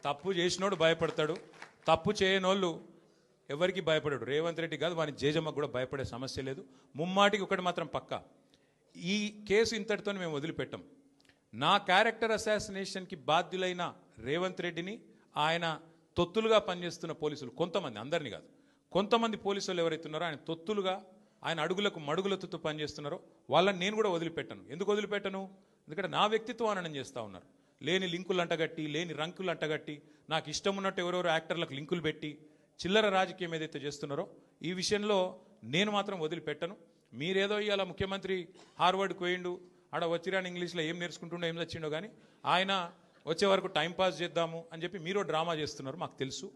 తప్పు చేసినోడు భయపడతాడు, తప్పు చేయనోళ్ళు ఎవరికి భయపడాడు. రేవంత్ రెడ్డి కాదు, వాని జేజమ్మకు కూడా భయపడే సమస్య లేదు. ముమ్మాటికి ఒకటి మాత్రం పక్కా, ఈ కేసు ఇంతటితో మేము వదిలిపెట్టాం. నా క్యారెక్టర్ అసాసినేషన్కి బాధ్యులైన రేవంత్ రెడ్డిని ఆయన తొత్తులుగా పనిచేస్తున్న పోలీసులు కొంతమంది, అందరినీ కాదు, కొంతమంది పోలీసులు ఎవరైతున్నారో ఆయన తొత్తులుగా, ఆయన అడుగులకు మడుగులతో పనిచేస్తున్నారో వాళ్ళని నేను కూడా వదిలిపెట్టను. ఎందుకు వదిలిపెట్టను? ఎందుకంటే నా వ్యక్తిత్వం అననం చేస్తూ ఉన్నారు. లేని లింకులు అంటగట్టి, లేని రంకులు అంటగట్టి, నాకు ఇష్టం ఉన్నట్టు ఎవరెవరో యాక్టర్లకు లింకులు పెట్టి చిల్లర రాజకీయం ఏదైతే చేస్తున్నారో ఈ విషయంలో నేను మాత్రం వదిలిపెట్టను. మీరేదో ఇవాళ ముఖ్యమంత్రి హార్వర్డ్కి పోయిండు, ఆడ వచ్చిరాని ఇంగ్లీష్లో ఏం నేర్చుకుంటుండో ఏం వచ్చిండో కానీ ఆయన వచ్చే వరకు టైంపాస్ చేద్దాము అని చెప్పి మీరు డ్రామా చేస్తున్నారు. మాకు తెలుసు,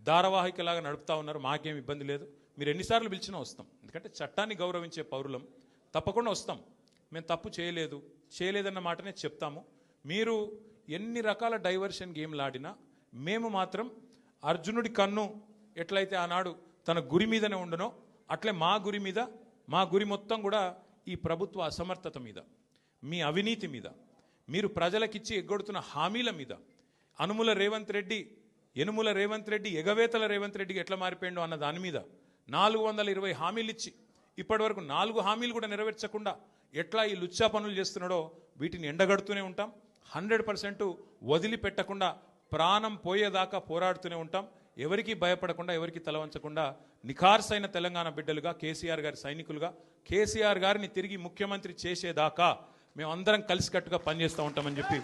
ధారావాహికలాగా నడుపుతా ఉన్నారు. మాకేం ఇబ్బంది లేదు. మీరు ఎన్నిసార్లు పిలిచినా వస్తాం. ఎందుకంటే చట్టాన్ని గౌరవించే పౌరులం, తప్పకుండా వస్తాం. మేము తప్పు చేయలేదన్న మాటనే చెప్తాము. మీరు ఎన్ని రకాల డైవర్షన్ గేమ్లు ఆడినా మేము మాత్రం అర్జునుడి కన్ను ఎట్లయితే ఆనాడు తన గురి మీదనే ఉండనో అట్లే మా గురి మొత్తం కూడా ఈ ప్రభుత్వ అసమర్థత మీద, మీ అవినీతి మీద, మీరు ప్రజలకిచ్చి ఎగ్గొడుతున్న హామీల మీద, యనుమల రేవంత్ రెడ్డి ఎగవేతల రేవంత్ రెడ్డికి ఎట్లా మారిపోయిండో అన్న దాని మీద 420 హామీలు ఇచ్చి ఇప్పటి వరకు 4 హామీలు కూడా నెరవేర్చకుండా ఎట్లా ఈ లుచ్చా పనులు చేస్తున్నాడో వీటిని ఎండగడుతూనే ఉంటాం. 100% వదిలిపెట్టకుండా ప్రాణం పోయేదాకా పోరాడుతూనే ఉంటాం. ఎవరికి భయపడకుండా, ఎవరికి తలవంచకుండా నిఖార్సైన తెలంగాణ బిడ్డలుగా, కేసీఆర్ గారి సైనికులుగా, కేసీఆర్ గారిని తిరిగి ముఖ్యమంత్రి చేసేదాకా మేమందరం కలిసికట్టుగా పనిచేస్తూ ఉంటామని చెప్పి